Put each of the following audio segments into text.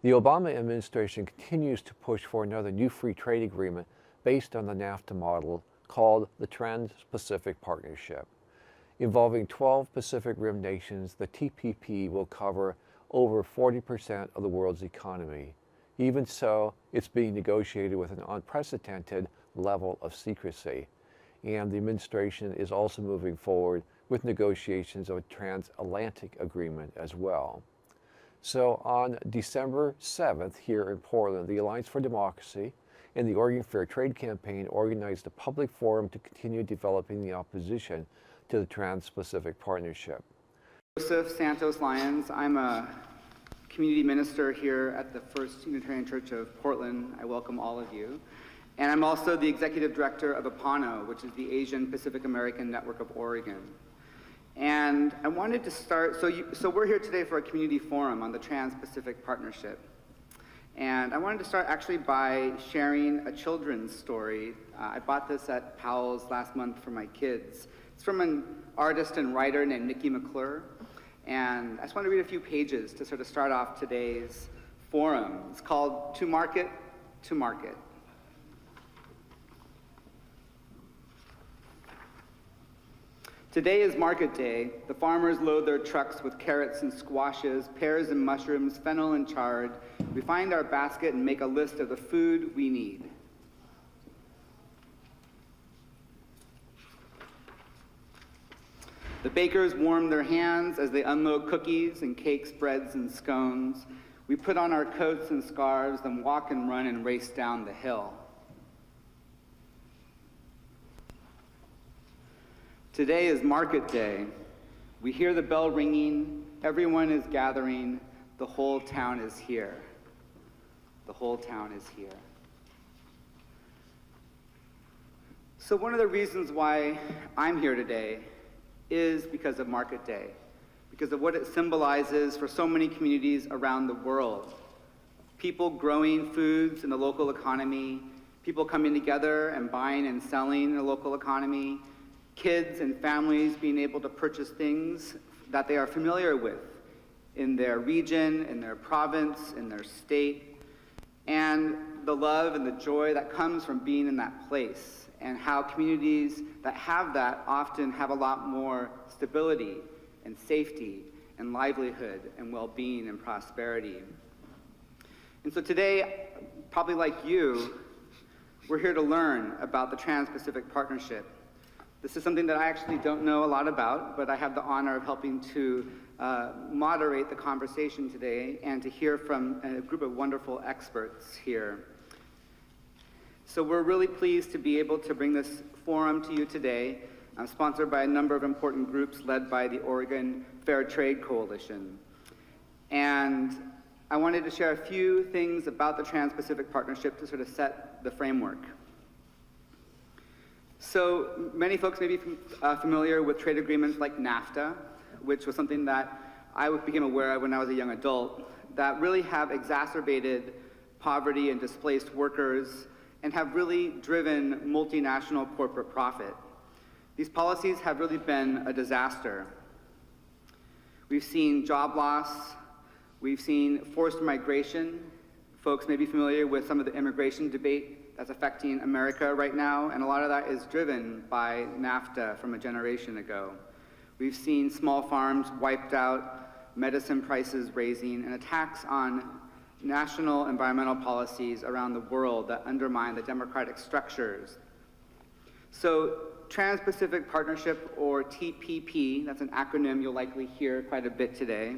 The Obama administration continues to push for another new free trade agreement based on the NAFTA model called the Trans-Pacific Partnership. Involving 12 Pacific Rim nations, the TPP will cover over 40% of the world's economy. Even so, it's being negotiated with an unprecedented level of secrecy. And the administration is also moving forward with negotiations of a transatlantic agreement as well. So on December 7th here in Portland, the Alliance for Democracy and the Oregon Fair Trade Campaign organized a public forum to continue developing the opposition to the Trans-Pacific Partnership. Joseph Santos-Lyons. I'm a community minister here at the First Unitarian Church of Portland. I welcome all of you. And I'm also the executive director of APANO, which is the Asian Pacific American Network of Oregon. And I wanted to start, so we're here today for a community forum on the Trans-Pacific Partnership. And I wanted to start actually by sharing a children's story. I bought this at Powell's last month for my kids. It's from an artist and writer named Nikki McClure. And I just want to read a few pages to sort of start off today's forum. It's called To Market, To Market. Today is market day. The farmers load their trucks with carrots and squashes, pears and mushrooms, fennel and chard. We find our basket and make a list of the food we need. The bakers warm their hands as they unload cookies and cakes, breads and scones. We put on our coats and scarves, then walk and run and race down the hill. Today is market day. We hear the bell ringing, everyone is gathering, the whole town is here. The whole town is here. So one of the reasons why I'm here today is because of Market Day, because of what it symbolizes for so many communities around the world. People growing foods in the local economy, people coming together and buying and selling in the local economy, kids and families being able to purchase things that they are familiar with in their region, in their province, in their state, and the love and the joy that comes from being in that place, and how communities that have that often have a lot more stability and safety and livelihood and well-being and prosperity. And so today, probably like you, we're here to learn about the Trans-Pacific Partnership. This is something that I actually don't know a lot about, but I have the honor of helping to moderate the conversation today and to hear from a group of wonderful experts here. So we're really pleased to be able to bring this forum to you today. I'm sponsored by a number of important groups led by the Oregon Fair Trade Coalition. And I wanted to share a few things about the Trans-Pacific Partnership to sort of set the framework. So many folks may be familiar with trade agreements like NAFTA, which was something that I became aware of when I was a young adult, that really have exacerbated poverty and displaced workers and have really driven multinational corporate profit. These policies have really been a disaster. We've seen job loss, we've seen forced migration. Folks may be familiar with some of the immigration debate that's affecting America right now, and a lot of that is driven by NAFTA from a generation ago. We've seen small farms wiped out, medicine prices raising, and attacks on national environmental policies around the world that undermine the democratic structures. So Trans-Pacific Partnership, or TPP, that's an acronym you'll likely hear quite a bit today,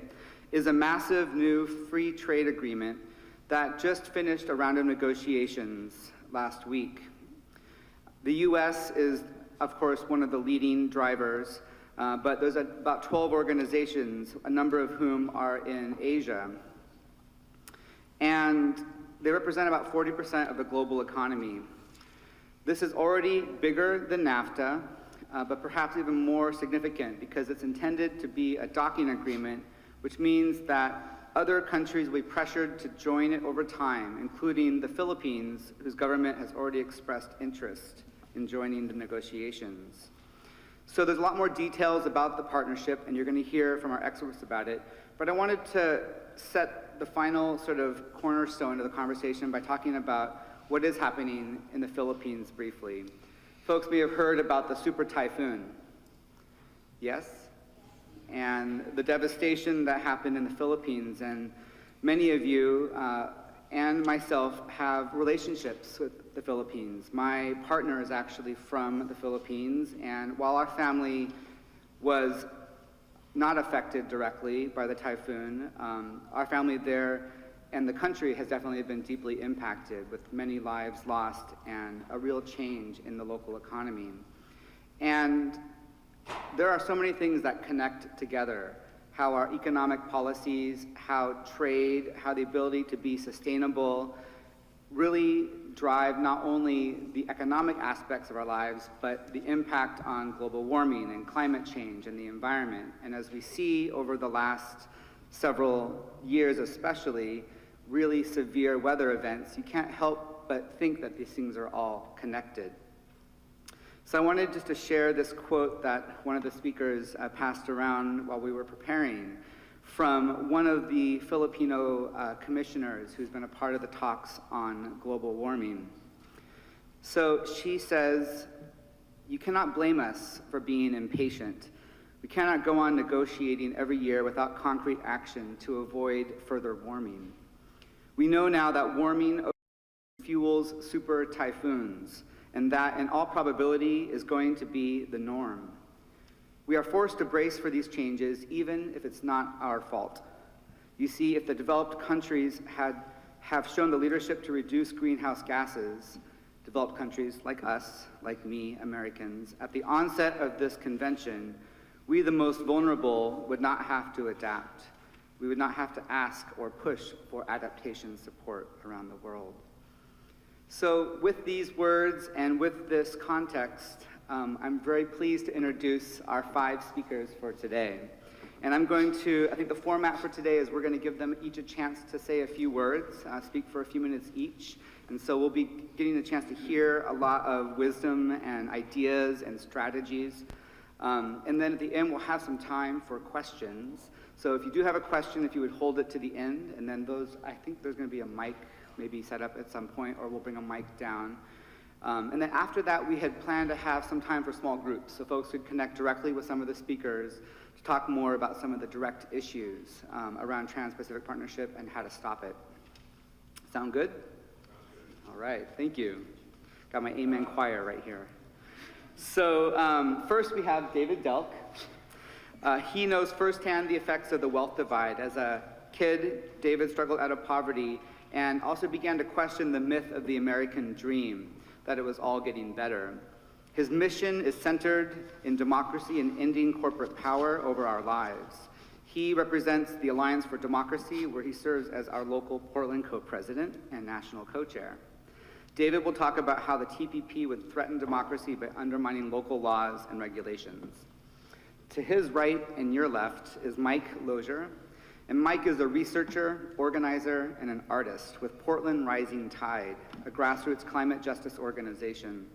is a massive new free trade agreement that just finished a round of negotiations last week. The US is, of course, one of the leading drivers, but there's about 12 organizations, a number of whom are in Asia. And they represent about 40% of the global economy. This is already bigger than NAFTA, but perhaps even more significant because it's intended to be a docking agreement, which means that other countries will be pressured to join it over time, including the Philippines, whose government has already expressed interest in joining the negotiations. So there's a lot more details about the partnership, and you're going to hear from our experts about it, but I wanted to set set the final sort of cornerstone of the conversation by talking about what is happening in the Philippines briefly. Folks may have heard about the super typhoon. Yes? And the devastation that happened in the Philippines, and many of you and myself have relationships with the Philippines. My partner is actually from the Philippines, and while our family was not affected directly by the typhoon, our family there and the country has definitely been deeply impacted, with many lives lost and a real change in the local economy. And there are so many things that connect together: how our economic policies, how trade, how the ability to be sustainable really drive not only the economic aspects of our lives, but the impact on global warming and climate change and the environment. And as we see over the last several years especially, really severe weather events, you can't help but think that these things are all connected. So I wanted just to share this quote that one of the speakers passed around while we were preparing, from one of the Filipino commissioners who's been a part of the talks on global warming. So she says, "You cannot blame us for being impatient. We cannot go on negotiating every year without concrete action to avoid further warming. We know now that warming fuels super typhoons, and that in all probability is going to be the norm. We are forced to brace for these changes, even if it's not our fault. You see, if the developed countries have shown the leadership to reduce greenhouse gases, developed countries like us, like me, Americans, at the onset of this convention, we, the most vulnerable, would not have to adapt. We would not have to ask or push for adaptation support around the world." So with these words and with this context, I'm very pleased to introduce our 5 speakers for today. And I think the format for today is we're going to give them each a chance to say a few words, speak for a few minutes each. And so we'll be getting a chance to hear a lot of wisdom and ideas and strategies. And then at the end, we'll have some time for questions. So if you do have a question, if you would hold it to the end, and then I think there's going to be a mic maybe set up at some point, or we'll bring a mic down. And then after that, we had planned to have some time for small groups, so folks could connect directly with some of the speakers to talk more about some of the direct issues around Trans-Pacific Partnership and how to stop it. Sound good? All right, thank you. Got my amen choir right here. So first we have David Delk. He knows firsthand the effects of the wealth divide. As a kid, David struggled out of poverty and also began to question the myth of the American dream, that it was all getting better. His mission is centered in democracy and ending corporate power over our lives. He represents the Alliance for Democracy, where he serves as our local Portland co-president and national co-chair. David will talk about how the TPP would threaten democracy by undermining local laws and regulations. To his right and your left is Mike Losier. And Mike is a researcher, organizer, and an artist with Portland Rising Tide, a grassroots climate justice organization.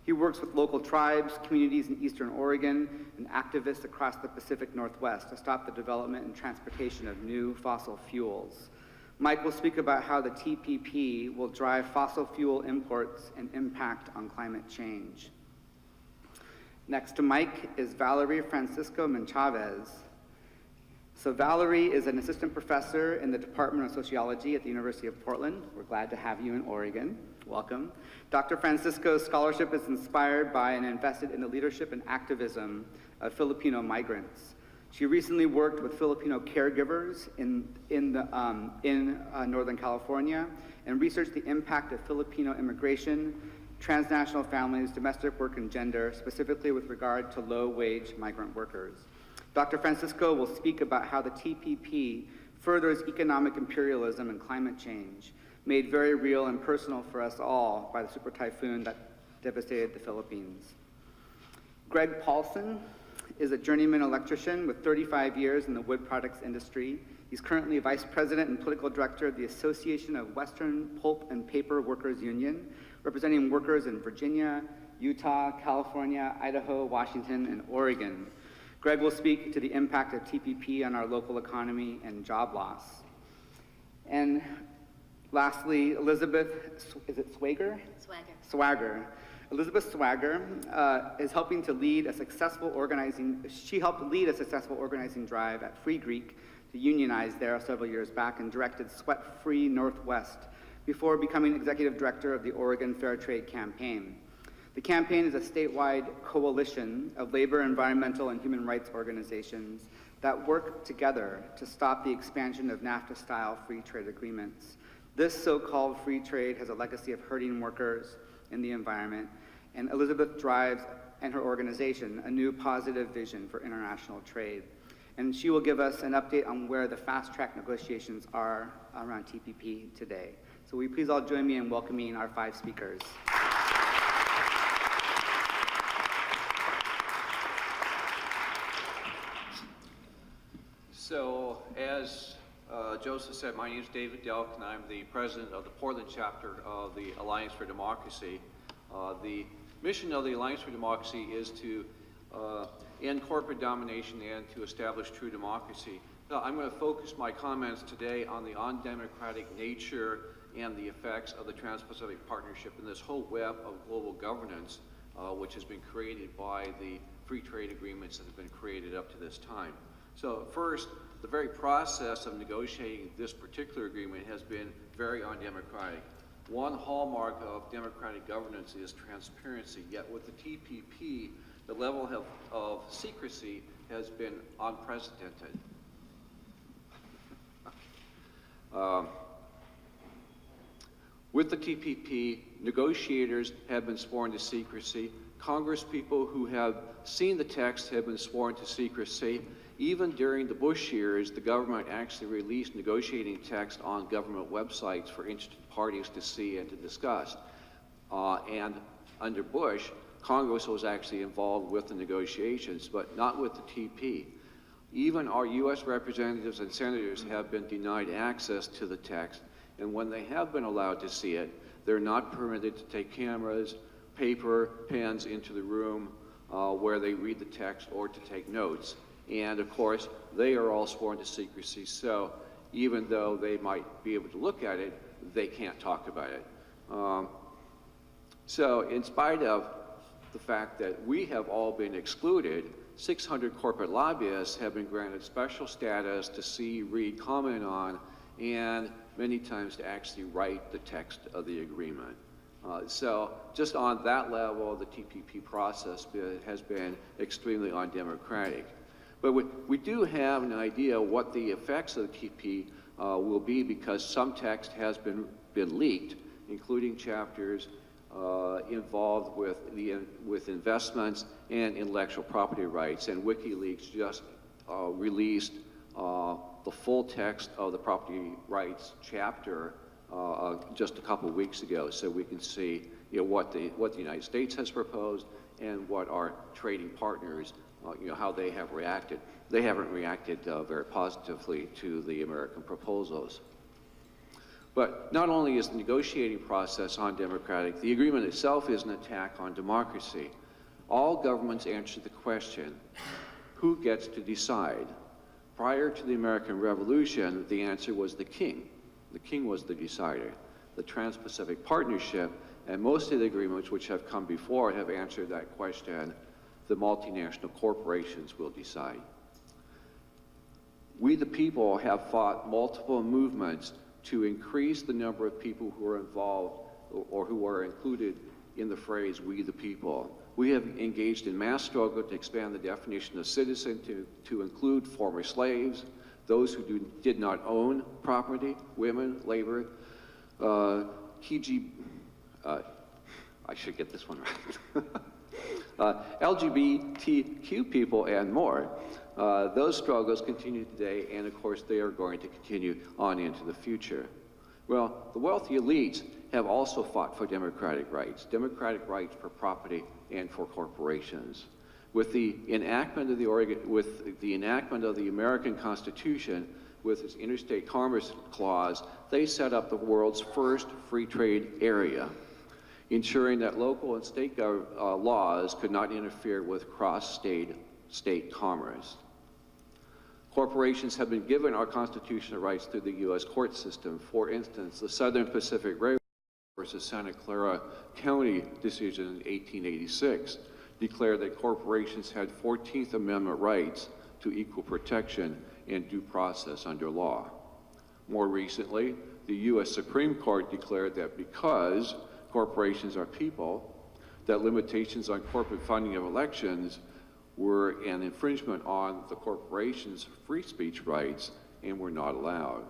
He works with local tribes, communities in Eastern Oregon, and activists across the Pacific Northwest to stop the development and transportation of new fossil fuels. Mike will speak about how the TPP will drive fossil fuel imports and impact on climate change. Next to Mike is Valerie Francisco-Menchavez. So Valerie is an assistant professor in the Department of Sociology at the University of Portland. We're glad to have you in Oregon. Welcome. Dr. Francisco's scholarship is inspired by and invested in the leadership and activism of Filipino migrants. She recently worked with Filipino caregivers in Northern California and researched the impact of Filipino immigration, transnational families, domestic work, and gender, specifically with regard to low-wage migrant workers. Dr. Francisco will speak about how the TPP furthers economic imperialism and climate change, made very real and personal for us all by the super typhoon that devastated the Philippines. Greg Pallesen is a journeyman electrician with 35 years in the wood products industry. He's currently vice president and political director of the Association of Western Pulp and Paper Workers Union, representing workers in Virginia, Utah, California, Idaho, Washington, and Oregon. Greg will speak to the impact of TPP on our local economy and job loss. And lastly, Elizabeth, is it Swagger? Swagger. Elizabeth Swagger is helping to lead a successful organizing, she helped lead a successful organizing drive at Free Greek to unionize there several years back and directed Sweat Free Northwest before becoming executive director of the Oregon Fair Trade Campaign. The campaign is a statewide coalition of labor, environmental, and human rights organizations that work together to stop the expansion of NAFTA-style free trade agreements. This so-called free trade has a legacy of hurting workers and the environment, and Elizabeth drives, and her organization, a new positive vision for international trade. And she will give us an update on where the fast-track negotiations are around TPP today. So will you please all join me in welcoming our 5 speakers. So, as Joseph said, my name is David Delk, and I'm the president of the Portland chapter of the Alliance for Democracy. The mission of the Alliance for Democracy is to end corporate domination and to establish true democracy. So I'm going to focus my comments today on the undemocratic nature and the effects of the Trans-Pacific Partnership and this whole web of global governance which has been created by the free trade agreements that have been created up to this time. So first, the very process of negotiating this particular agreement has been very undemocratic. One hallmark of democratic governance is transparency, yet with the TPP, the level of secrecy has been unprecedented. With the TPP, negotiators have been sworn to secrecy. Congresspeople who have seen the text have been sworn to secrecy. Even during the Bush years, the government actually released negotiating text on government websites for interested parties to see and to discuss. And under Bush, Congress was actually involved with the negotiations, but not with the TP. Even our U.S. representatives and senators have been denied access to the text, and when they have been allowed to see it, they're not permitted to take cameras, paper, pens into the room where they read the text or to take notes. And of course, they are all sworn to secrecy, so even though they might be able to look at it, they can't talk about it. So in spite of the fact that we have all been excluded, 600 corporate lobbyists have been granted special status to see, read, comment on, and many times to actually write the text of the agreement. So just on that level, the TPP process has been extremely undemocratic. But we do have an idea what the effects of the TPP will be, because some text has been leaked, including chapters involved with investments and intellectual property rights. And WikiLeaks just released the full text of the property rights chapter just a couple of weeks ago, so we can see what the United States has proposed and what our trading partners, how they have reacted. They haven't reacted very positively to the American proposals. But not only is the negotiating process undemocratic, the agreement itself is an attack on democracy. All governments answer the question, who gets to decide? Prior to the American Revolution, the answer was the king. The king was the decider. The Trans-Pacific Partnership and most of the agreements which have come before have answered that question. The multinational corporations will decide. We, the people, have fought multiple movements to increase the number of people who are involved or who are included in the phrase, we the people. We have engaged in mass struggle to expand the definition of citizen to include former slaves, those who did not own property, women, labor, I should get this one right. LGBTQ people and more. Those struggles continue today, and of course they are going to continue on into the future. Well, the wealthy elites have also fought for democratic rights for property and for corporations. With the enactment of the American Constitution, with its interstate commerce clause, they set up the world's first free trade area, ensuring that local and state laws could not interfere with cross-state commerce. Corporations have been given our constitutional rights through the U.S. court system. For instance, the Southern Pacific Railroad versus Santa Clara County decision in 1886 declared that corporations had 14th Amendment rights to equal protection and due process under law. More recently, the U.S. Supreme Court declared that because corporations are people, that limitations on corporate funding of elections were an infringement on the corporation's free speech rights and were not allowed.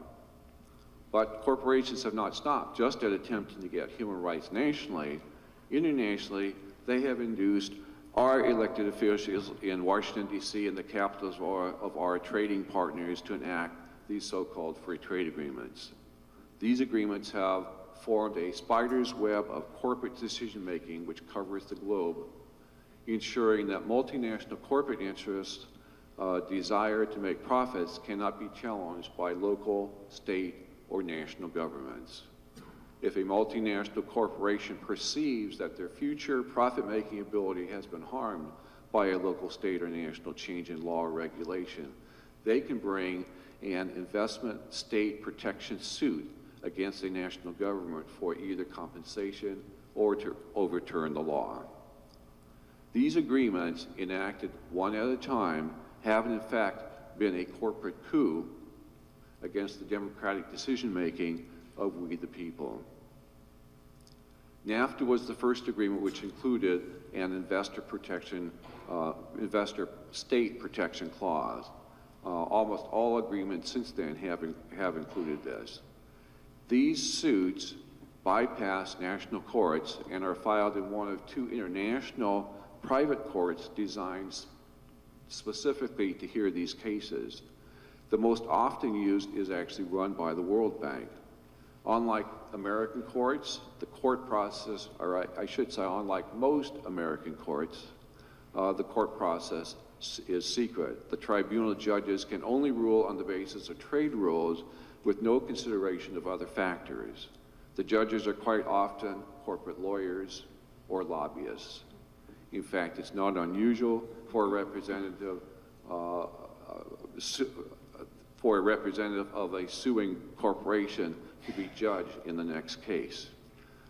But corporations have not stopped just at attempting to get human rights nationally. Internationally, they have induced our elected officials in Washington, D.C. and the capitals of our trading partners to enact these so-called free trade agreements. These agreements have formed a spider's web of corporate decision-making which covers the globe, ensuring that multinational corporate interests' desire to make profits cannot be challenged by local, state, or national governments. If a multinational corporation perceives that their future profit-making ability has been harmed by a local, state, or national change in law or regulation, they can bring an investment state protection suit against a national government for either compensation or to overturn the law. These agreements, enacted one at a time, have in fact been a corporate coup against the democratic decision-making of we the people. NAFTA was the first agreement which included an investor state protection clause. Almost all agreements since then have included this. These suits bypass national courts and are filed in one of two international private courts designed specifically to hear these cases. The most often used is actually run by the World Bank. Unlike American courts, the court process, or I should say unlike most American courts, the court process is secret. The tribunal judges can only rule on the basis of trade rules with no consideration of other factors. The judges are quite often corporate lawyers or lobbyists. In fact, it's not unusual for a representative of a suing corporation to be judged in the next case.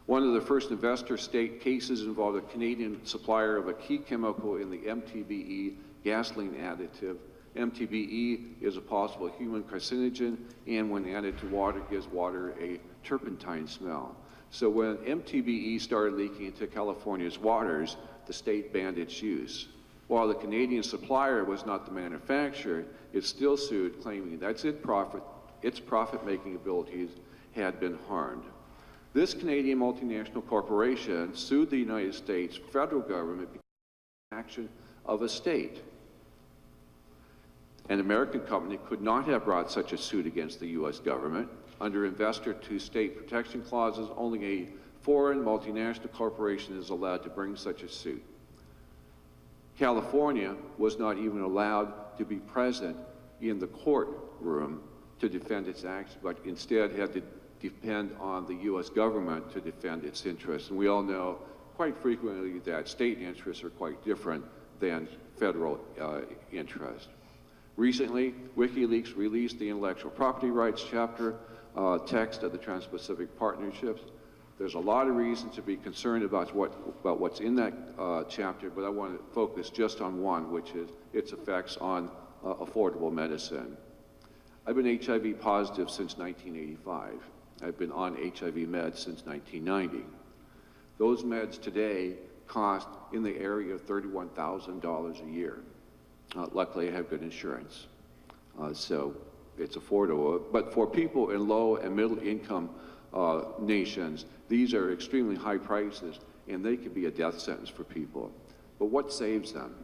One of the first investor state cases involved a Canadian supplier of a key chemical in the MTBE gasoline additive. MTBE is a possible human carcinogen, and when added to water, gives water a turpentine smell. So when MTBE started leaking into California's waters, the state banned its use. While the Canadian supplier was not the manufacturer, it still sued, claiming that its profit-making abilities had been harmed. This Canadian multinational corporation sued the United States federal government because of the action of a state. An American company could not have brought such a suit against the U.S. government. Under investor-to-state protection clauses, only a foreign multinational corporation is allowed to bring such a suit. California was not even allowed to be present in the courtroom to defend its actions, but instead had to depend on the U.S. government to defend its interests. And we all know quite frequently that state interests are quite different than federal interests. Recently, WikiLeaks released the intellectual property rights chapter text of the Trans-Pacific Partnerships. There's a lot of reasons to be concerned about what's in that chapter, but I want to focus just on one, which is its effects on affordable medicine. I've been HIV positive since 1985. I've been on HIV meds since 1990. Those meds today cost in the area of $31,000 a year. Luckily, I have good insurance, so it's affordable. But for people in low and middle income nations, these are extremely high prices, and they could be a death sentence for people. But what saves them?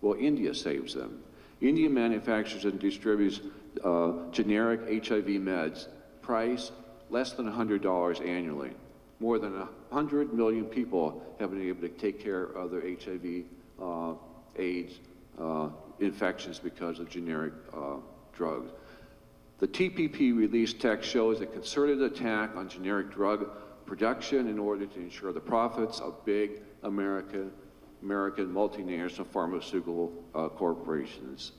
Well, India saves them. India manufactures and distributes generic HIV meds, price less than $100 annually. More than 100 million people have been able to take care of their HIV, AIDS, infections because of generic drugs. The TPP release text shows a concerted attack on generic drug production in order to ensure the profits of big American multinational pharmaceutical corporations.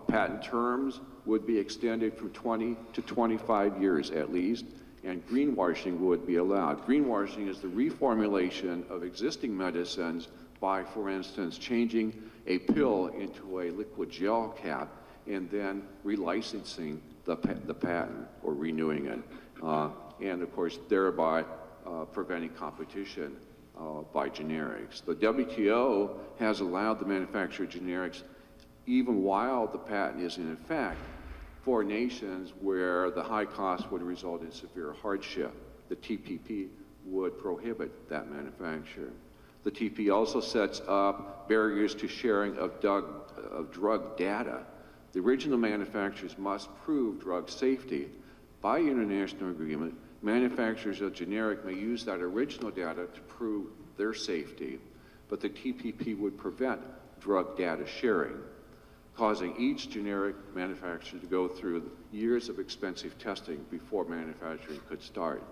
Patent terms would be extended from 20 to 25 years at least, and greenwashing would be allowed. Greenwashing is the reformulation of existing medicines by, for instance, changing a pill into a liquid gel cap and then relicensing the patent or renewing it. And of course, thereby preventing competition by generics. The WTO has allowed the manufacture of generics even while the patent is in effect for nations where the high cost would result in severe hardship. The TPP would prohibit that manufacture. The TPP also sets up barriers to sharing of drug data. The original manufacturers must prove drug safety. By international agreement, manufacturers of generic may use that original data to prove their safety, but the TPP would prevent drug data sharing, causing each generic manufacturer to go through years of expensive testing before manufacturing could start.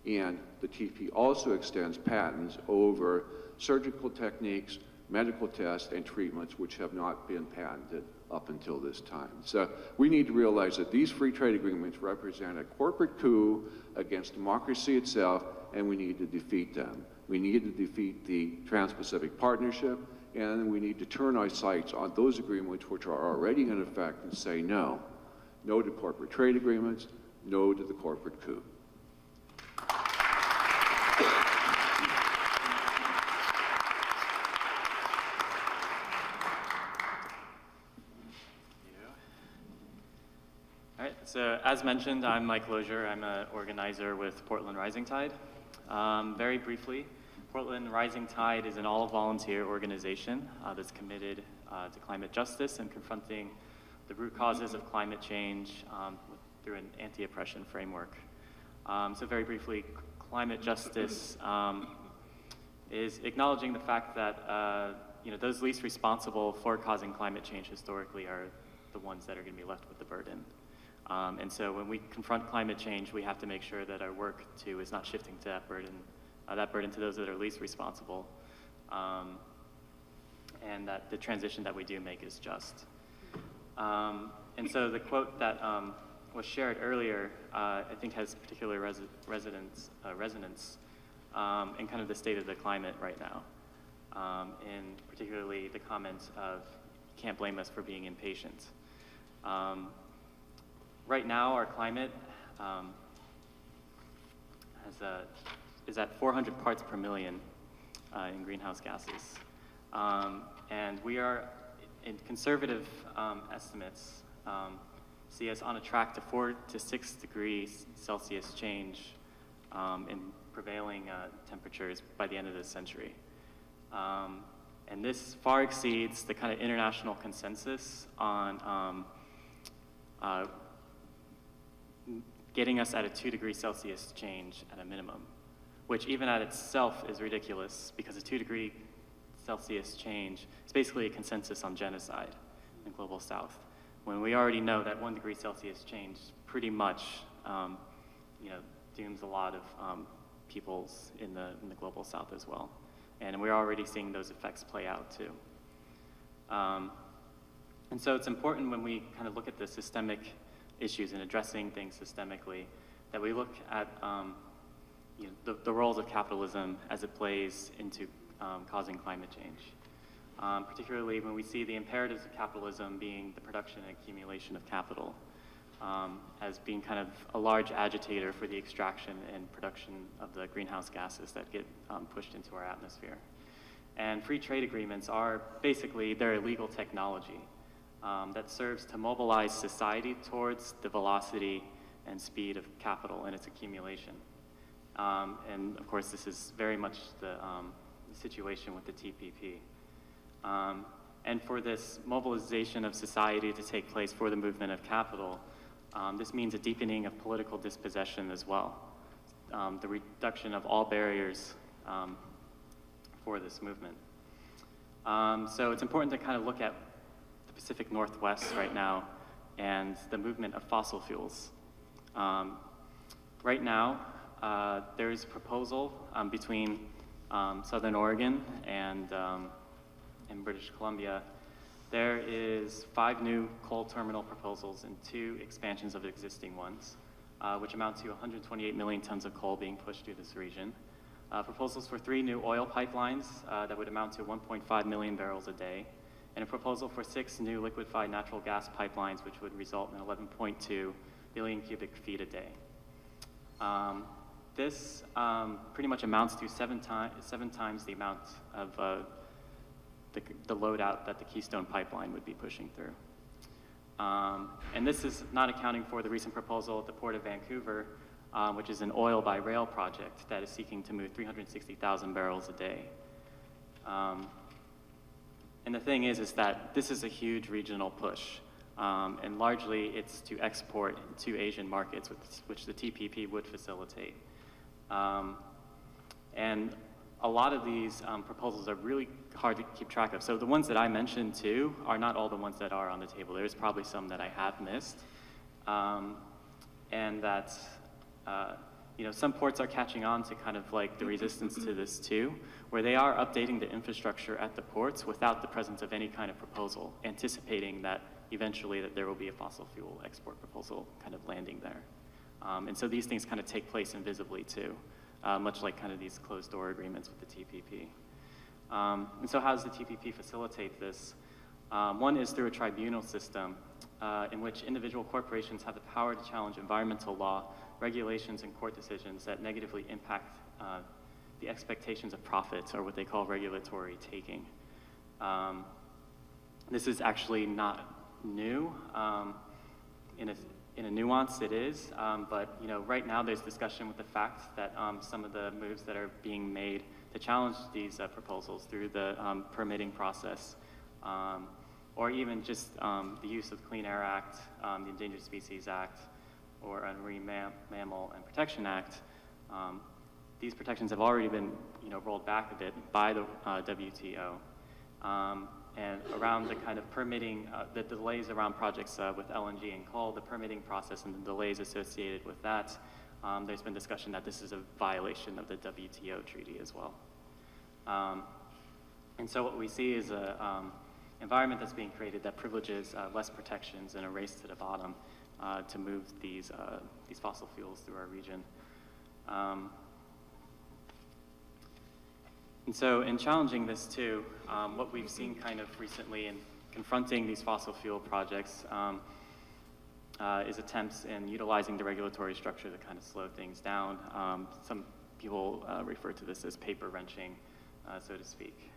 And the TPP also extends patents over surgical techniques, medical tests, and treatments which have not been patented up until this time. So we need to realize that these free trade agreements represent a corporate coup against democracy itself, and we need to defeat them. We need to defeat the Trans-Pacific Partnership, and we need to turn our sights on those agreements which are already in effect and say no. No to corporate trade agreements, no to the corporate coup. All right, so as mentioned, I'm Mike Losier. I'm an organizer with Portland Rising Tide. Very briefly, Portland Rising Tide is an all-volunteer organization that's committed to climate justice and confronting the root causes of climate change through an anti-oppression framework. So very briefly, climate justice is acknowledging the fact that those least responsible for causing climate change historically are the ones that are going to be left with the burden. And so when we confront climate change, we have to make sure that our work too is not shifting to that burden to those that are least responsible, and that the transition that we do make is just. And so the quote that was shared earlier, I think has particular resonance in kind of the state of the climate right now, and particularly the comment of, "You can't blame us for being impatient." Right now, our climate is at 400 parts per million in greenhouse gases. And we are, in conservative estimates, see us on a track to 4 to 6 degrees Celsius change in prevailing temperatures by the end of this century. And this far exceeds the kind of international consensus on getting us at a 2 degrees Celsius change at a minimum, which even at itself is ridiculous because a 2 degree Celsius change is basically a consensus on genocide in the global south, when we already know that 1 degree Celsius change pretty much dooms a lot of peoples in the global south as well. And we're already seeing those effects play out too. And so it's important when we kind of look at the systemic issues and addressing things systemically, that we look at the roles of capitalism as it plays into causing climate change. Particularly when we see the imperatives of capitalism being the production and accumulation of capital, as being kind of a large agitator for the extraction and production of the greenhouse gases that get pushed into our atmosphere. And free trade agreements are basically, they're a legal technology that serves to mobilize society towards the velocity and speed of capital and its accumulation. And of course, this is very much the situation with the TPP. And for this mobilization of society to take place for the movement of capital, this means a deepening of political dispossession as well, the reduction of all barriers for this movement. So it's important to kind of look at the Pacific Northwest right now and the movement of fossil fuels. Right now, there's a proposal between Southern Oregon and British Columbia There is 5 new coal terminal proposals and 2 expansions of existing ones, which amount to 128 million tons of coal being pushed through this region. Proposals for 3 new oil pipelines that would amount to 1.5 million barrels a day, and a proposal for 6 new liquefied natural gas pipelines, which would result in 11.2 billion cubic feet a day. This pretty much amounts to 7 times the amount of the load out that the Keystone pipeline would be pushing through. And this is not accounting for the recent proposal at the Port of Vancouver, which is an oil by rail project that is seeking to move 360,000 barrels a day. And the thing is that this is a huge regional push, and largely it's to export to Asian markets, which the TPP would facilitate. And a lot of these proposals are really hard to keep track of. So the ones that I mentioned too are not all the ones that are on the table. There's probably some that I have missed. And that, you know, some ports are catching on to kind of like the resistance to this too, where they are updating the infrastructure at the ports without the presence of any kind of proposal, anticipating that eventually that there will be a fossil fuel export proposal kind of landing there. And so these things kind of take place invisibly too, much like kind of these closed door agreements with the TPP. And so how does the TPP facilitate this? One is through a tribunal system in which individual corporations have the power to challenge environmental law, regulations, and court decisions that negatively impact the expectations of profits, or what they call regulatory taking. This is actually not new. In a nuance, it is, but you know, right now there's discussion with the fact that some of the moves that are being made to challenge these proposals through the permitting process, or even just the use of the Clean Air Act, the Endangered Species Act, or a Marine Mammal and Protection Act. These protections have already been, you know, rolled back a bit by the WTO. And around the kind of permitting, the delays around projects with LNG and coal, the permitting process and the delays associated with that, there's been discussion that this is a violation of the WTO treaty as well. And so what we see is an environment that's being created that privileges less protections and a race to the bottom to move these fossil fuels through our region. And so in challenging this too, what we've seen kind of recently in confronting these fossil fuel projects is attempts in utilizing the regulatory structure to kind of slow things down. Some people refer to this as paper wrenching, so to speak.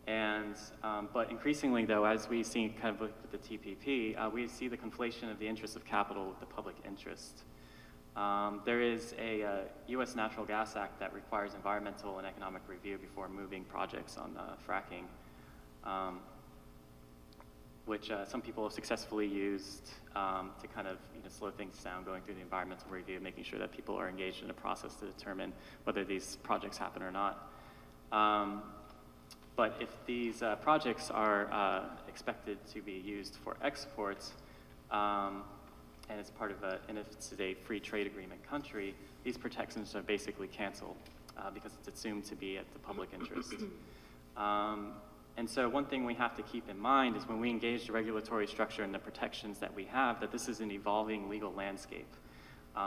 But increasingly though, as we see kind of with the TPP, we see the conflation of the interests of capital with the public interest. There is a U.S. Natural Gas Act that requires environmental and economic review before moving projects on fracking, which some people have successfully used to kind of slow things down, going through the environmental review, making sure that people are engaged in a process to determine whether these projects happen or not. But if these projects are expected to be used for exports, and it's part of and if it's a free trade agreement country, these protections are basically canceled because it's assumed to be at the public interest. And so one thing we have to keep in mind is when we engage the regulatory structure and the protections that we have, that this is an evolving legal landscape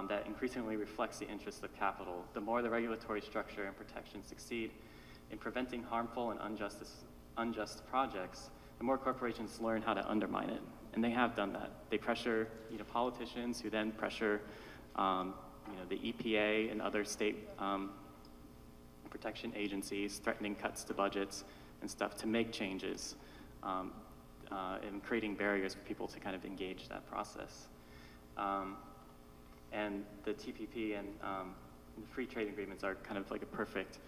that increasingly reflects the interests of capital. The more the regulatory structure and protections succeed in preventing harmful and unjust projects, the more corporations learn how to undermine it. And they have done that. They pressure politicians who then pressure the EPA and other state protection agencies, threatening cuts to budgets and stuff to make changes and creating barriers for people to kind of engage that process. And the TPP and the free trade agreements are kind of like a perfect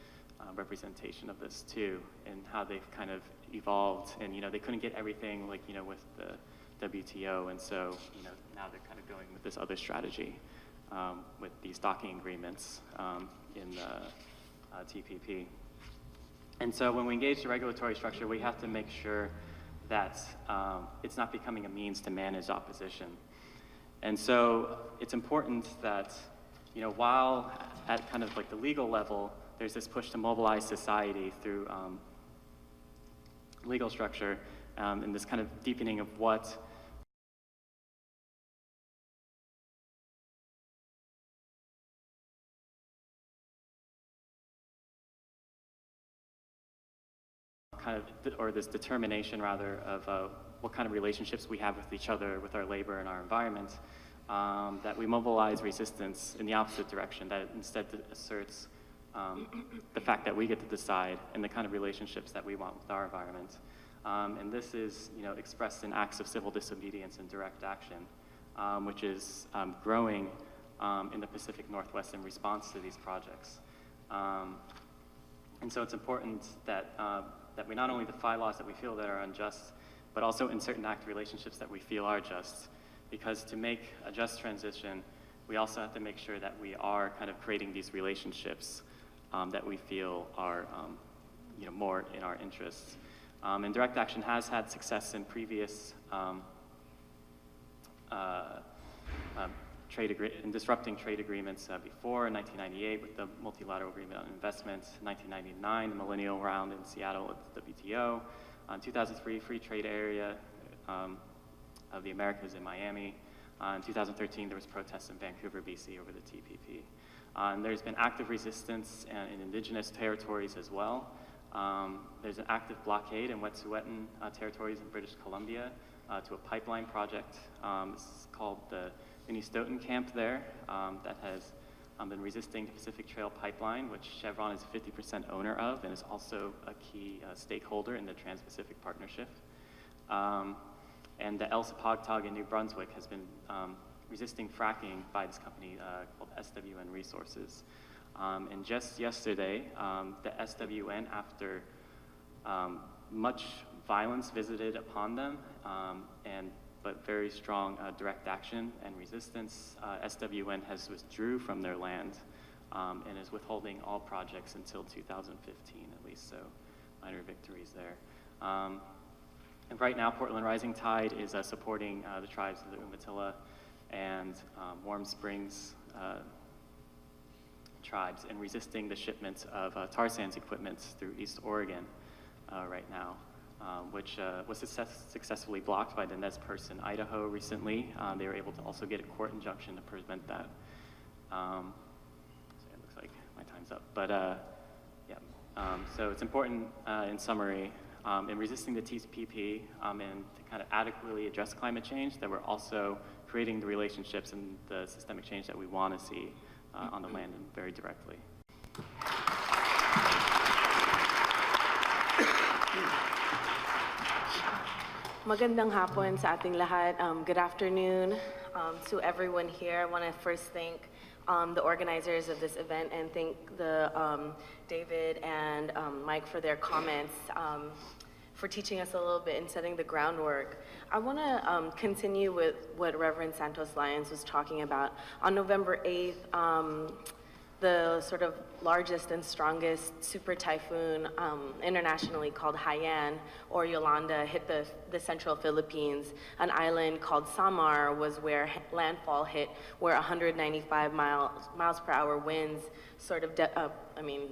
representation of this too, and how they've kind of evolved. And they couldn't get everything with the WTO, and so now they're kind of going with this other strategy with these docking agreements in the TPP. And so when we engage the regulatory structure, we have to make sure that it's not becoming a means to manage opposition. And so it's important that while at kind of like the legal level, there's this push to mobilize society through legal structure, and this kind of deepening of what or this determination rather of what kind of relationships we have with each other, with our labor and our environment, that we mobilize resistance in the opposite direction, that instead asserts the fact that we get to decide and the kind of relationships that we want with our environment. And this is, expressed in acts of civil disobedience and direct action, which is growing in the Pacific Northwest in response to these projects. And so it's important that that we not only defy laws that we feel that are unjust, but also in certain act relationships that we feel are just. Because to make a just transition, we also have to make sure that we are kind of creating these relationships that we feel are more in our interests. And direct action has had success in previous in disrupting trade agreements before, in 1998 with the Multilateral Agreement on Investments, 1999 the Millennial Round in Seattle at the WTO, 2003 Free Trade Area of the Americas in Miami, in 2013 there was protests in Vancouver, BC over the TPP. And there's been active resistance in indigenous territories as well. There's an active blockade in Wet'suwet'en territories in British Columbia to a pipeline project. It's called the Unistoten camp there that has been resisting the Pacific Trail pipeline, which Chevron is a 50% owner of and is also a key stakeholder in the Trans-Pacific Partnership. And the El Sapagtag in New Brunswick has been resisting fracking by this company called SWN Resources. And just yesterday, the SWN, after much violence visited upon them, but very strong direct action and resistance, SWN has withdrew from their land and is withholding all projects until 2015 at least, so minor victories there. And right now, Portland Rising Tide is supporting the tribes of the Umatilla and Warm Springs tribes in resisting the shipments of tar sands equipment through East Oregon right now. Which was successfully blocked by the Nez Perce in Idaho recently. They were able to also get a court injunction to prevent that. So it looks like my time's up, but yeah. So it's important, in summary, in resisting the TPP and to kind of adequately address climate change, that we're also creating the relationships and the systemic change that we want to see on the land and very directly. Magandang hapon sa ating lahat. Good afternoon to everyone here. I want to first thank the organizers of this event and thank the David and Mike for their comments, for teaching us a little bit and setting the groundwork. I want to continue with what Reverend Santos-Lyons was talking about. On November 8th, the sort of largest and strongest super typhoon internationally called Haiyan or Yolanda hit the central Philippines. An island called Samar was where landfall hit, where 195 miles per hour winds sort of,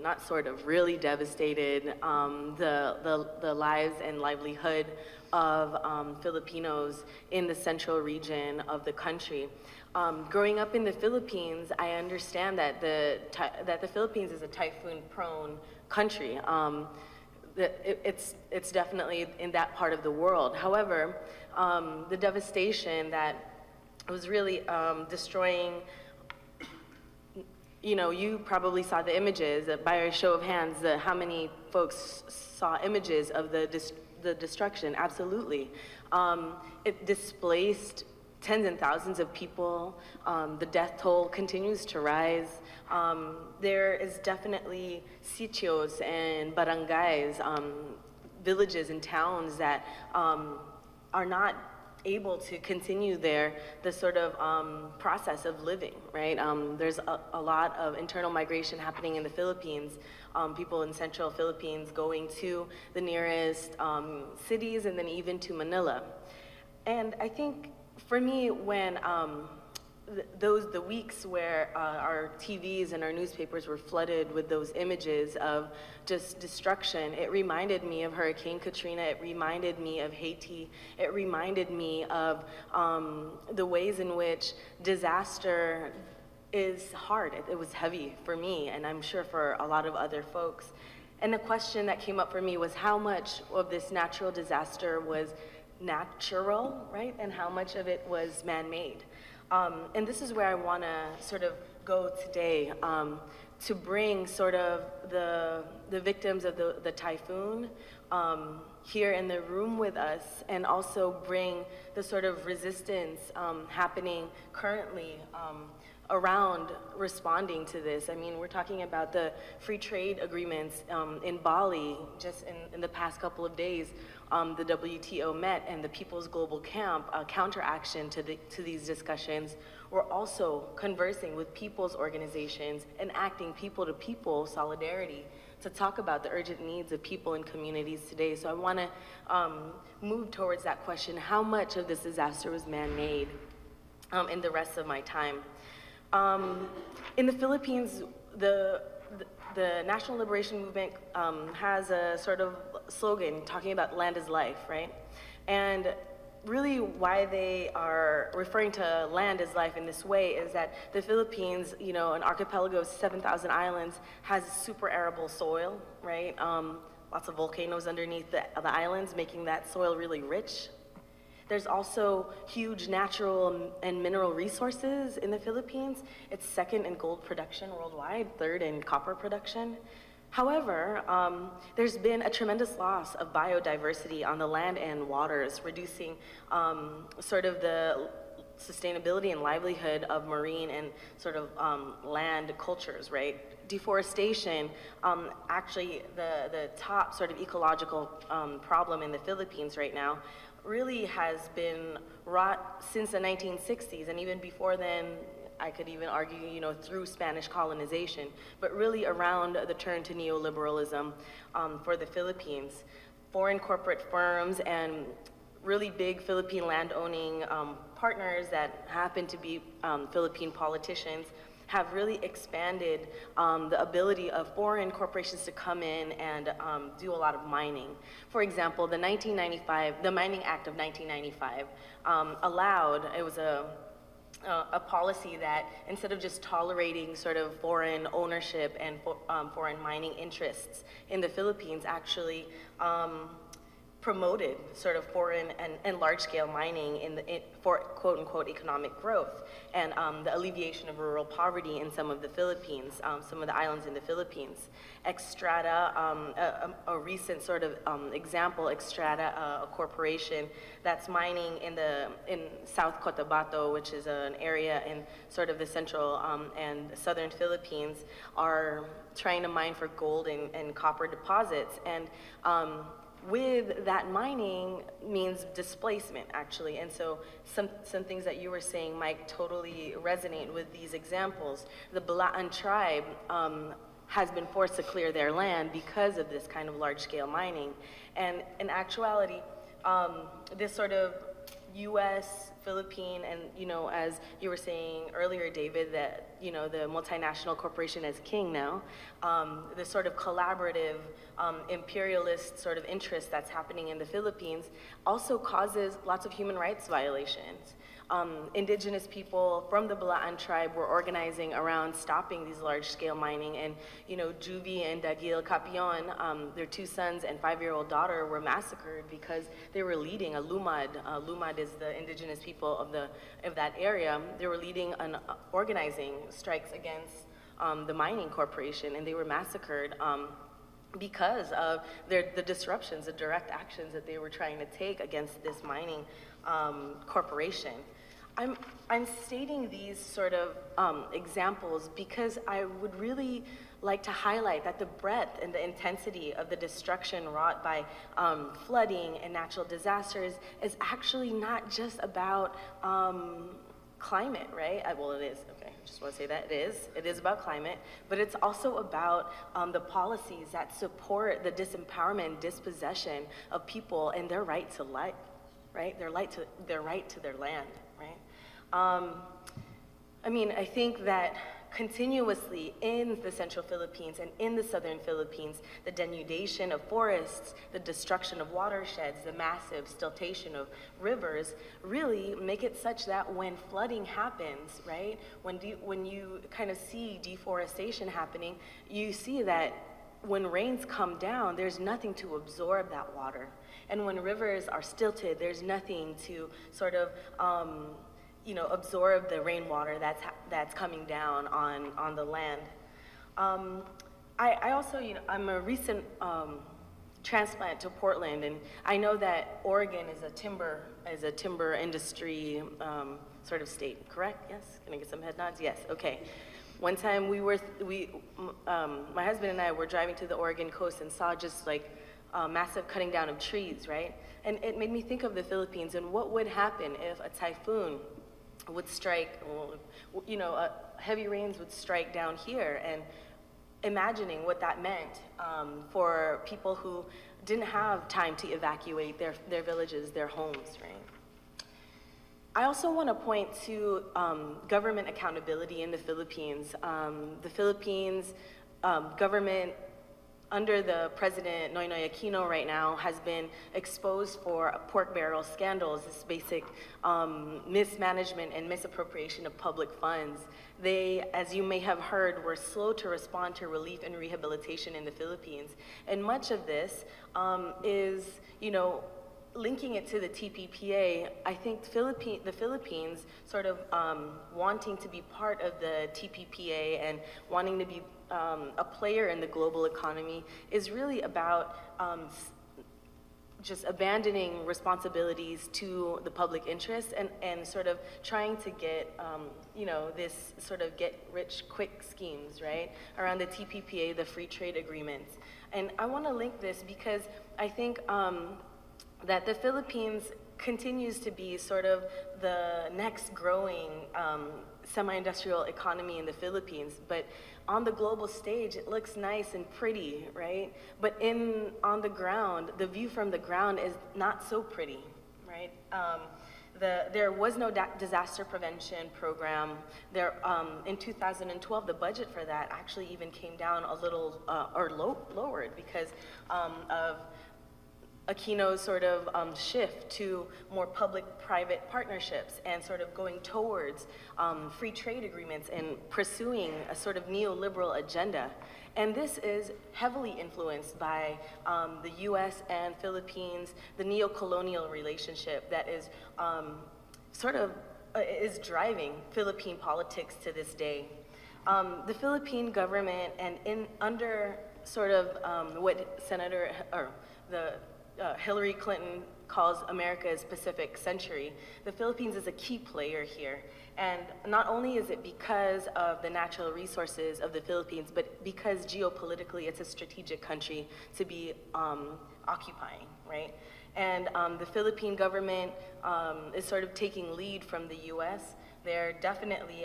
not sort of, really devastated the lives and livelihood of Filipinos in the central region of the country. Growing up in the Philippines, I understand that the Philippines is a typhoon-prone country. It's definitely in that part of the world. However, the devastation that was really destroying, you probably saw the images. By a show of hands, how many folks saw images of the destruction? Absolutely. It displaced tens and thousands of people. The death toll continues to rise. There is definitely sitios and barangays, villages and towns that are not able to continue the sort of process of living, right? There's a lot of internal migration happening in the Philippines. People in central Philippines going to the nearest cities and then even to Manila. And I think for me, when the weeks where our TVs and our newspapers were flooded with those images of just destruction, it reminded me of Hurricane Katrina, it reminded me of Haiti, it reminded me of the ways in which disaster is hard. It was heavy for me, and I'm sure for a lot of other folks. And the question that came up for me was how much of this natural disaster was natural, right? And how much of it was man-made. And this is where I want to sort of go today, to bring sort of the victims of the typhoon here in the room with us, and also bring the sort of resistance happening currently around responding to this. I mean, we're talking about the free trade agreements in Bali. Just in the past couple of days, the WTO met, and the People's Global Camp, counteraction to these discussions, we're also conversing with people's organizations and acting people-to-people solidarity to talk about the urgent needs of people and communities today. So I want to move towards that question: how much of this disaster was man-made in the rest of my time? In the Philippines, the National Liberation Movement has a sort of slogan talking about land is life, right? And really why they are referring to land as life in this way is that the Philippines, you know, an archipelago of 7,000 islands, has super arable soil, right? Lots of volcanoes underneath the islands, making that soil really rich. There's also huge natural and mineral resources in the Philippines. It's second in gold production worldwide, third in copper production. However, there's been a tremendous loss of biodiversity on the land and waters, reducing sort of the sustainability and livelihood of marine and sort of land cultures, right? Deforestation, actually the top sort of ecological problem in the Philippines right now, really has been wrought since the 1960s, and even before then, I could even argue, you know, through Spanish colonization, but really around the turn to neoliberalism for the Philippines. Foreign corporate firms and really big Philippine land-owning partners that happen to be Philippine politicians have really expanded the ability of foreign corporations to come in and do a lot of mining. For example, the Mining Act of 1995 allowed, it was a policy that instead of just tolerating sort of foreign ownership and foreign mining interests in the Philippines, actually promoted sort of foreign and large-scale mining for quote-unquote economic growth and the alleviation of rural poverty in some of the Philippines, some of the islands in the Philippines. Extrata, a recent sort of example, Extrata, a corporation that's mining in South Cotabato, which is an area in sort of the central and southern Philippines, are trying to mine for gold and copper deposits. And with that mining means displacement, actually. And so some things that you were saying, Mike, totally resonate with these examples. The Balaan tribe has been forced to clear their land because of this kind of large-scale mining. And in actuality, this sort of U.S., Philippine, and, you know, as you were saying earlier, David, that, you know, the multinational corporation is king now, the sort of collaborative imperialist sort of interest that's happening in the Philippines also causes lots of human rights violations. Indigenous people from the Balaan tribe were organizing around stopping these large-scale mining, and, you know, Juvie and Dagil Capion, their 2 sons and 5-year-old daughter, were massacred because they were leading a lumad. Lumad is the indigenous people of that area. They were leading organizing strikes against the mining corporation, and they were massacred because of the disruptions, the direct actions that they were trying to take against this mining corporation. I'm stating these sort of examples because I would really like to highlight that the breadth and the intensity of the destruction wrought by flooding and natural disasters is actually not just about climate, right? Well, it is, okay, I just want to say that it is about climate, but it's also about the policies that support the disempowerment and dispossession of people and their right to life, right? Their right to their land, right? I mean, I think that continuously in the central Philippines and in the southern Philippines, the denudation of forests, the destruction of watersheds, the massive siltation of rivers really make it such that when flooding happens, right, when you kind of see deforestation happening, you see that when rains come down, there's nothing to absorb that water. And when rivers are stilted, there's nothing to sort of absorb the rainwater that's coming down on the land. I also, I'm a recent transplant to Portland, and I know that Oregon is a timber industry sort of state, correct? Yes? Can I get some head nods? Yes, okay. One time my husband and I were driving to the Oregon coast and saw just like massive cutting down of trees, right? And it made me think of the Philippines and what would happen if a typhoon would strike, heavy rains would strike down here, and imagining what that meant for people who didn't have time to evacuate their villages, their homes, right? I also want to point to government accountability in the Philippines. The Philippines government under the President Noynoy Aquino right now has been exposed for pork barrel scandals, this basic mismanagement and misappropriation of public funds. They, as you may have heard, were slow to respond to relief and rehabilitation in the Philippines. And much of this is, linking it to the TPPA, I think the Philippines sort of wanting to be part of the TPPA and wanting to be a player in the global economy is really about just abandoning responsibilities to the public interest and sort of trying to get, this sort of get-rich-quick schemes, right, around the TPPA, the free trade agreements. And I want to link this because I think that the Philippines continues to be sort of the next growing semi-industrial economy in the Philippines, but on the global stage, it looks nice and pretty, right? But on the ground, the view from the ground is not so pretty, right? There was no disaster prevention program. In 2012, the budget for that actually even came down a little, lowered because of Aquino's sort of shift to more public-private partnerships and sort of going towards free trade agreements and pursuing a sort of neoliberal agenda. And this is heavily influenced by the US and Philippines, the neo-colonial relationship that is is driving Philippine politics to this day. The Philippine government and under sort of what Hillary Clinton calls America's Pacific Century, the Philippines is a key player here. And not only is it because of the natural resources of the Philippines, but because geopolitically it's a strategic country to be occupying, right? And the Philippine government is sort of taking lead from the US. They're definitely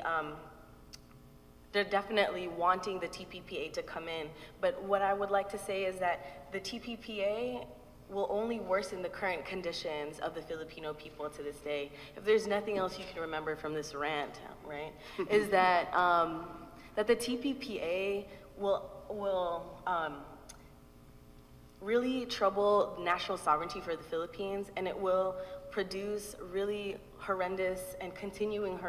wanting the TPPA to come in. But what I would like to say is that the TPPA will only worsen the current conditions of the Filipino people to this day. If there's nothing else you can remember from this rant, right, is that that the TPPA will really trouble national sovereignty for the Philippines, and it will produce really horrendous and continuing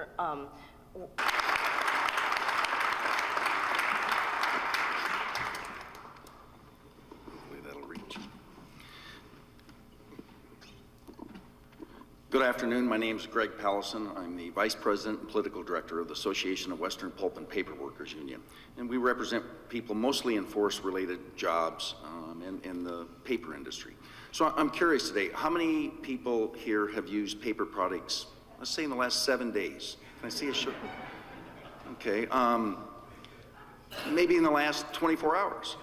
Good afternoon. My name is Greg Pallesen. I'm the Vice President and Political Director of the Association of Western Pulp and Paper Workers Union. And we represent people mostly in forest-related jobs in the paper industry. So I'm curious today, how many people here have used paper products, let's say in the last 7 days? Can I see a show? Okay. Maybe in the last 24 hours.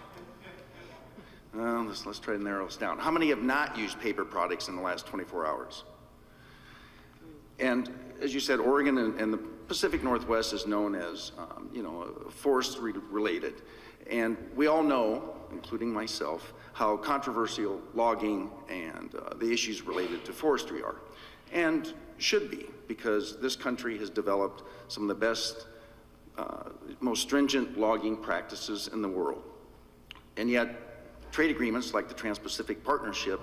Let's try to narrow this down. How many have not used paper products in the last 24 hours? And as you said, Oregon and the Pacific Northwest is known as, forest-related. And we all know, including myself, how controversial logging and the issues related to forestry are. And should be, because this country has developed some of the best, most stringent logging practices in the world. And yet, trade agreements like the Trans-Pacific Partnership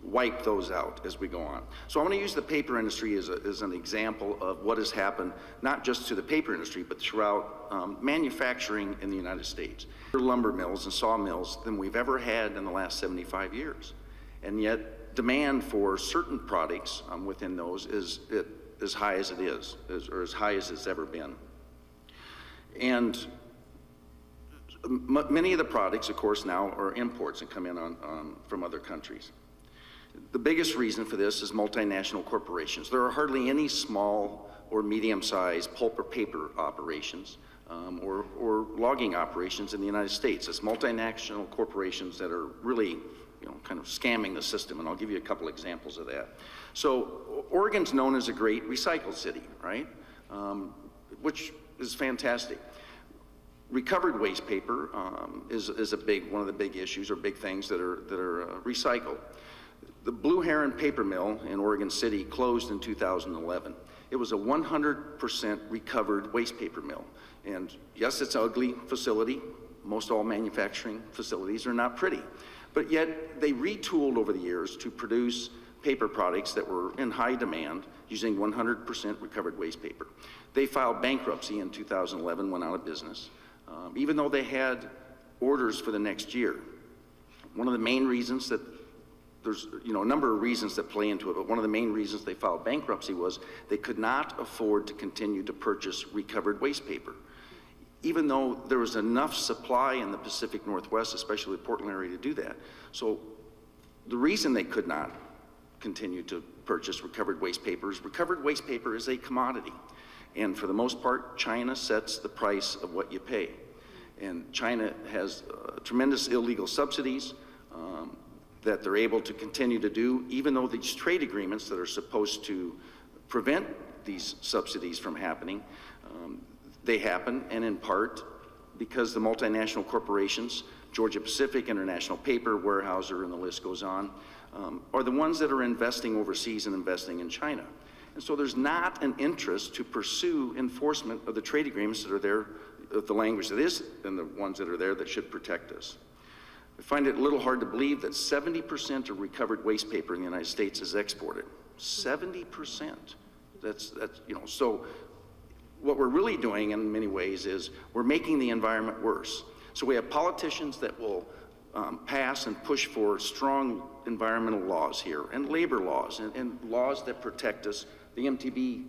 wipe those out as we go on. So I want to use the paper industry as an example of what has happened, not just to the paper industry, but throughout manufacturing in the United States. More lumber mills and sawmills than we've ever had in the last 75 years. And yet, demand for certain products within those is as high as it is, or as high as it's ever been. And many of the products, of course, now are imports and come in from other countries. The biggest reason for this is multinational corporations. There are hardly any small or medium-sized pulp or paper operations or logging operations in the United States. It's multinational corporations that are really, kind of scamming the system, and I'll give you a couple examples of that. So Oregon's known as a great recycle city, right? Which is fantastic. Recovered waste paper is one of the big issues or big things that are recycled. The Blue Heron Paper Mill in Oregon City closed in 2011. It was a 100% recovered waste paper mill. And yes, it's an ugly facility. Most all manufacturing facilities are not pretty. But yet they retooled over the years to produce paper products that were in high demand using 100% recovered waste paper. They filed bankruptcy in 2011, went out of business, even though they had orders for the next year. One of the main reasons that there's a number of reasons that play into it, but one of the main reasons they filed bankruptcy was they could not afford to continue to purchase recovered waste paper. Even though there was enough supply in the Pacific Northwest, especially the Portland area, to do that. So the reason they could not continue to purchase recovered waste paper is a commodity. And for the most part, China sets the price of what you pay. And China has tremendous illegal subsidies that they're able to continue to do, even though these trade agreements that are supposed to prevent these subsidies from happening, they happen, and in part because the multinational corporations, Georgia Pacific, International Paper, Weyerhaeuser, and the list goes on, are the ones that are investing overseas and investing in China. And so there's not an interest to pursue enforcement of the trade agreements that are there, of the language that is, and the ones that are there that should protect us. I find it a little hard to believe that 70% of recovered waste paper in the United States is exported. 70%. That's so what we're really doing in many ways is we're making the environment worse. So we have politicians that will pass and push for strong environmental laws here, and labor laws, and laws that protect us. The MTB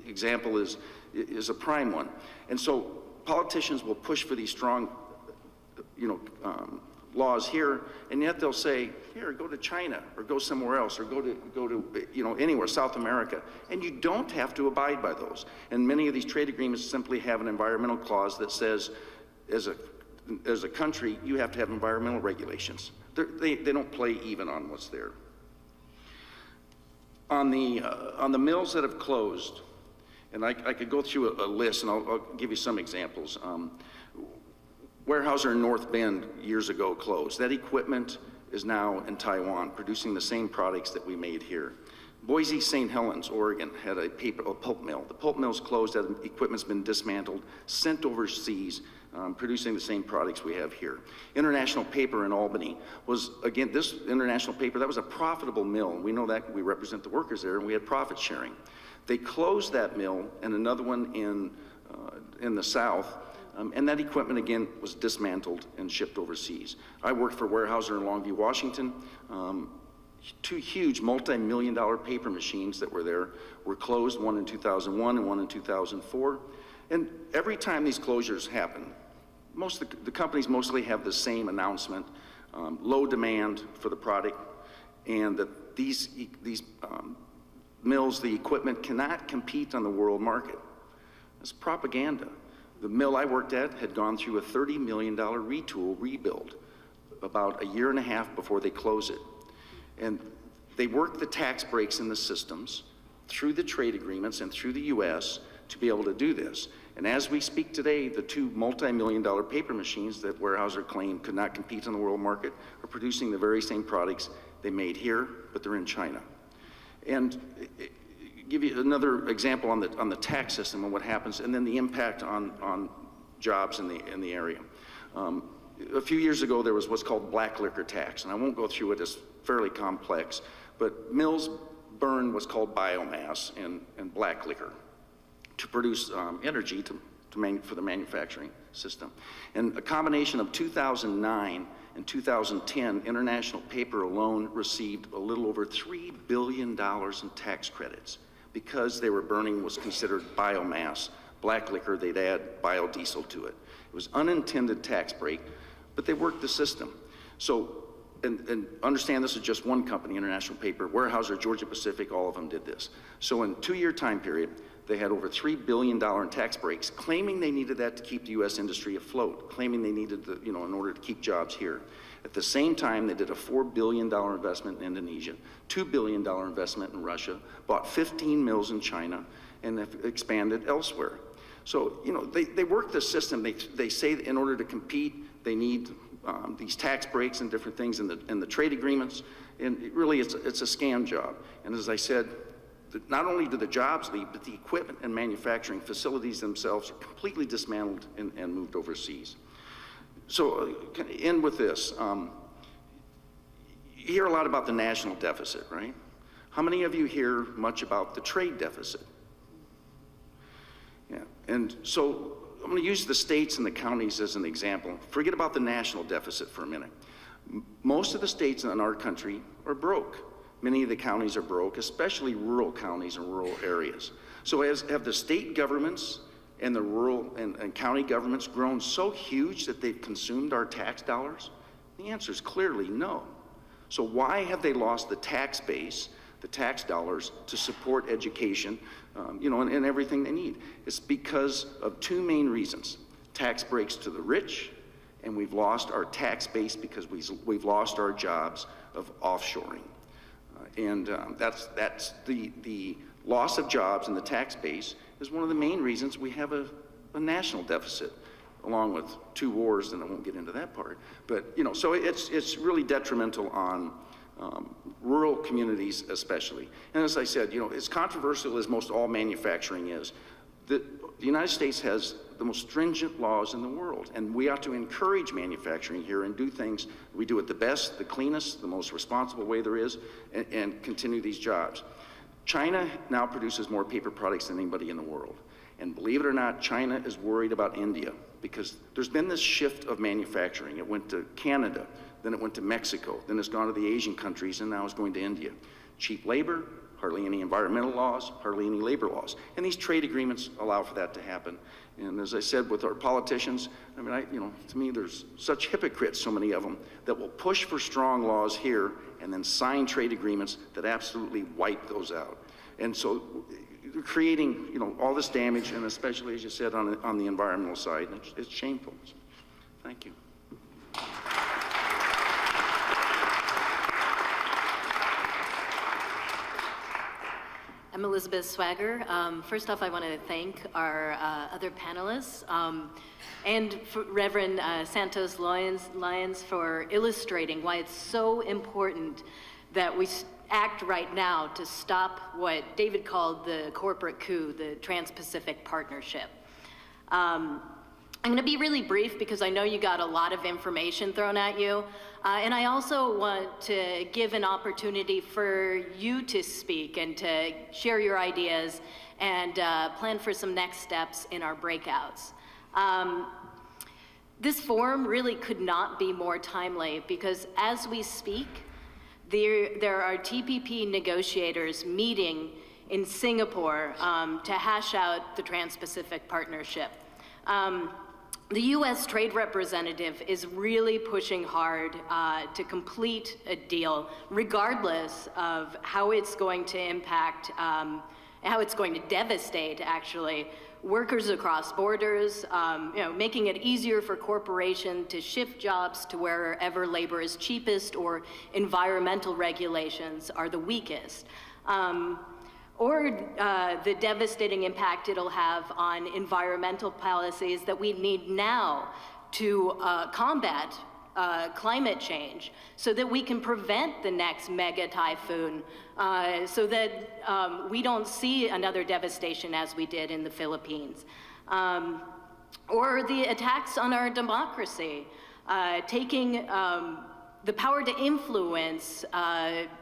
example is a prime one. And so politicians will push for these strong, laws here, and yet they'll say, here, go to China, or go somewhere else, or go to anywhere, South America, and you don't have to abide by those. And many of these trade agreements simply have an environmental clause that says, as a country, you have to have environmental regulations. They don't play even on what's there. On the mills that have closed, and I could go through a list, and I'll give you some examples. Weyerhaeuser in North Bend years ago closed. That equipment is now in Taiwan, producing the same products that we made here. Boise St. Helens, Oregon, had a pulp mill. The pulp mill's closed, that equipment's been dismantled, sent overseas, producing the same products we have here. International Paper in Albany was, again, this International Paper, that was a profitable mill. We know that, we represent the workers there, and we had profit sharing. They closed that mill and another one in the South, and that equipment, again, was dismantled and shipped overseas. I worked for Weyerhaeuser in Longview, Washington. Two huge multi-million-dollar paper machines that were there were closed, one in 2001 and one in 2004. And every time these closures happen, most of the companies mostly have the same announcement, low demand for the product, and that these mills, the equipment, cannot compete on the world market. It's propaganda. The mill I worked at had gone through a $30 million rebuild about a year and a half before they closed it. And they worked the tax breaks in the systems through the trade agreements and through the US to be able to do this. And as we speak today, the two multi-million-dollar paper machines that Weyerhaeuser claimed could not compete on the world market are producing the very same products they made here, but they're in China. And give you another example on the tax system and what happens, and then the impact on jobs in the area. A few years ago, there was what's called black liquor tax, and I won't go through it, it's fairly complex, but mills burn what's called biomass and black liquor to produce energy for the manufacturing system. And a combination of 2009 and 2010, International Paper alone received a little over $3 billion in tax credits because they were burning what's considered biomass. Black liquor, they'd add biodiesel to it. It was unintended tax break, but they worked the system. So, and understand this is just one company, International Paper, Weyerhaeuser, Georgia Pacific, all of them did this. So in a 2-year time period, they had over $3 billion in tax breaks, claiming they needed that to keep the U.S. industry afloat, claiming they needed the, in order to keep jobs here. At the same time, they did a $4 billion investment in Indonesia, $2 billion investment in Russia, bought 15 mills in China, and have expanded elsewhere. So, they work the system. They say that in order to compete, they need these tax breaks and different things in the trade agreements, and it's a scam job. And as I said, not only do the jobs leave, but the equipment and manufacturing facilities themselves are completely dismantled and moved overseas. So, can I end with this? You hear a lot about the national deficit, right? How many of you hear much about the trade deficit? Yeah, and so I'm going to use the states and the counties as an example. Forget about the national deficit for a minute. Most of the states in our country are broke. Many of the counties are broke, especially rural counties and rural areas. So have the state governments and the rural and county governments grown so huge that they've consumed our tax dollars? The answer is clearly no. So why have they lost the tax base, the tax dollars, to support education, and everything they need? It's because of two main reasons. Tax breaks to the rich, and we've lost our tax base because we've lost our jobs of offshoring. That's the loss of jobs in the tax base is one of the main reasons we have a national deficit, along with 2 wars, and I won't get into that part. But, so it's really detrimental on rural communities especially. And as I said, as controversial as most all manufacturing is, the United States has the most stringent laws in the world, and we ought to encourage manufacturing here and do things. We do it the best, the cleanest, the most responsible way there is, and continue these jobs. China now produces more paper products than anybody in the world. And believe it or not, China is worried about India because there's been this shift of manufacturing. It went to Canada, then it went to Mexico, then it's gone to the Asian countries, and now it's going to India. Cheap labor, hardly any environmental laws, hardly any labor laws. And these trade agreements allow for that to happen. And as I said, with our politicians, to me, there's such hypocrites, so many of them, that will push for strong laws here and then sign trade agreements that absolutely wipe those out. And so they're creating, all this damage, and especially, as you said, on the environmental side. It's shameful. Thank you. I'm Elizabeth Swagger. First off, I want to thank our other panelists and for Reverend Santos-Lyons for illustrating why it's so important that we act right now to stop what David called the corporate coup, the Trans-Pacific Partnership. I'm going to be really brief because I know you got a lot of information thrown at you. And I also want to give an opportunity for you to speak and to share your ideas and plan for some next steps in our breakouts. This forum really could not be more timely because as we speak, there are TPP negotiators meeting in Singapore to hash out the Trans-Pacific Partnership. The U.S. Trade Representative is really pushing hard to complete a deal, regardless of how it's going to impact, how it's going to devastate, actually, workers across borders, making it easier for corporations to shift jobs to wherever labor is cheapest or environmental regulations are the weakest. Or the devastating impact it'll have on environmental policies that we need now to combat climate change so that we can prevent the next mega typhoon, so that we don't see another devastation as we did in the Philippines. Or the attacks on our democracy, taking the power to influence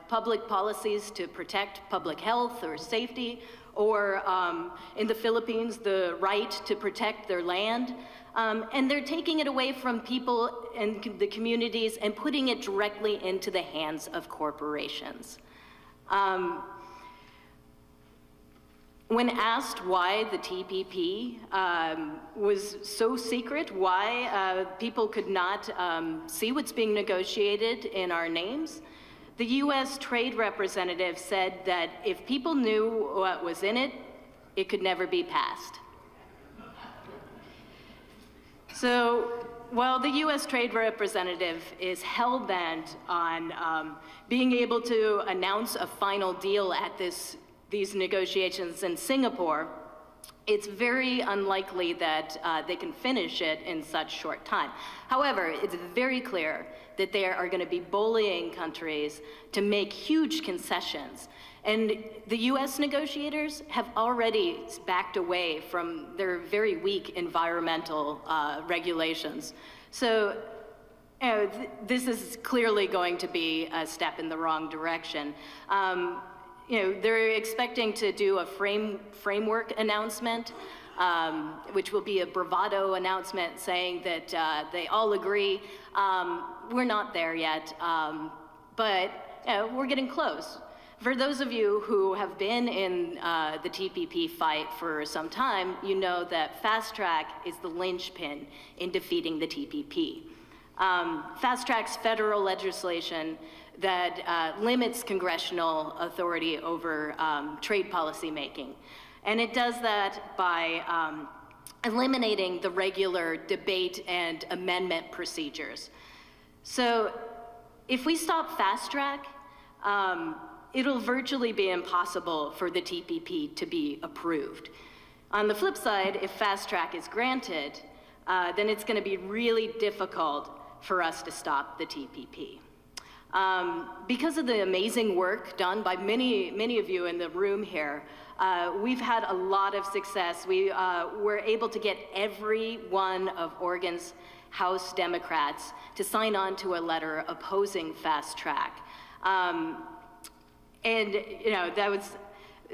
public policies to protect public health or safety, or in the Philippines, the right to protect their land. And they're taking it away from people and the communities and putting it directly into the hands of corporations. When asked why the TPP was so secret, why people could not see what's being negotiated in our names, the US trade representative said that if people knew what was in it, it could never be passed. So while the US trade representative is hell-bent on being able to announce a final deal at these negotiations in Singapore, it's very unlikely that they can finish it in such short time. However, it's very clear that they are going to be bullying countries to make huge concessions. And the US negotiators have already backed away from their very weak environmental regulations. So this is clearly going to be a step in the wrong direction. They're expecting to do a framework announcement, which will be a bravado announcement saying that they all agree. We're not there yet, but we're getting close. For those of you who have been in the TPP fight for some time, you know that fast track is the linchpin in defeating the TPP. Fast track's federal legislation that limits congressional authority over trade policy making. And it does that by eliminating the regular debate and amendment procedures. So if we stop fast track, it'll virtually be impossible for the TPP to be approved. On the flip side, if fast track is granted, then it's going to be really difficult for us to stop the TPP. Because of the amazing work done by many of you in the room here, we've had a lot of success. We were able to get every one of Oregon's House Democrats to sign on to a letter opposing fast track. And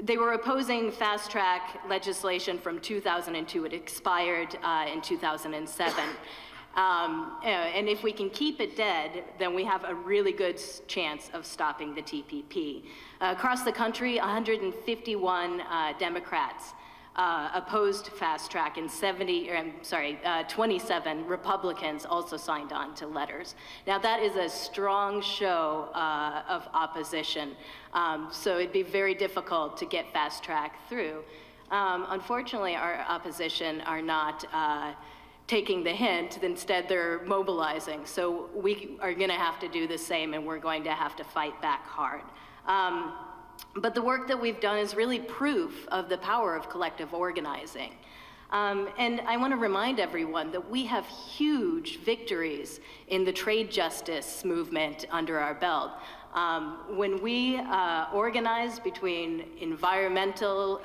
they were opposing fast track legislation from 2002. It expired in 2007. And if we can keep it dead, then we have a really good chance of stopping the TPP. Across the country, 151 Democrats opposed fast track, and 27 Republicans also signed on to letters. Now that is a strong show of opposition, so it'd be very difficult to get fast track through. Unfortunately, our opposition are not taking the hint. Instead, they're mobilizing. So we are going to have to do the same, and we're going to have to fight back hard. But the work that we've done is really proof of the power of collective organizing. And I want to remind everyone that we have huge victories in the trade justice movement under our belt. When we organized between environmental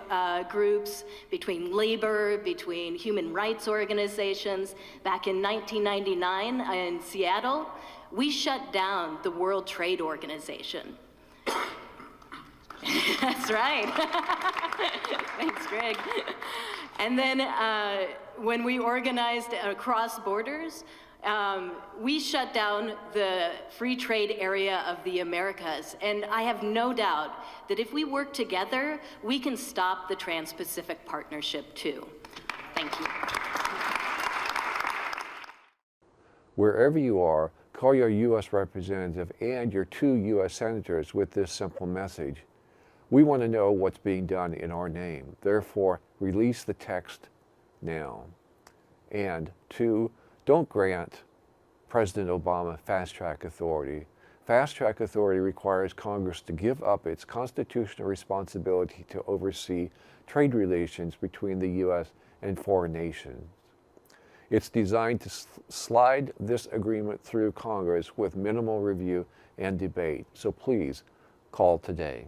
groups, between labor, between human rights organizations, back in 1999 in Seattle, we shut down the World Trade Organization. That's right. Thanks, Greg. And then when we organized across borders, we shut down the free trade area of the Americas. And I have no doubt that if we work together, we can stop the Trans-Pacific Partnership too. Thank you. Wherever you are, call your U.S. representative and your 2 U.S. senators with this simple message. We want to know what's being done in our name. Therefore, release the text now. And 2, don't grant President Obama fast-track authority. Fast-track authority requires Congress to give up its constitutional responsibility to oversee trade relations between the U.S. and foreign nations. It's designed to slide this agreement through Congress with minimal review and debate. So please call today.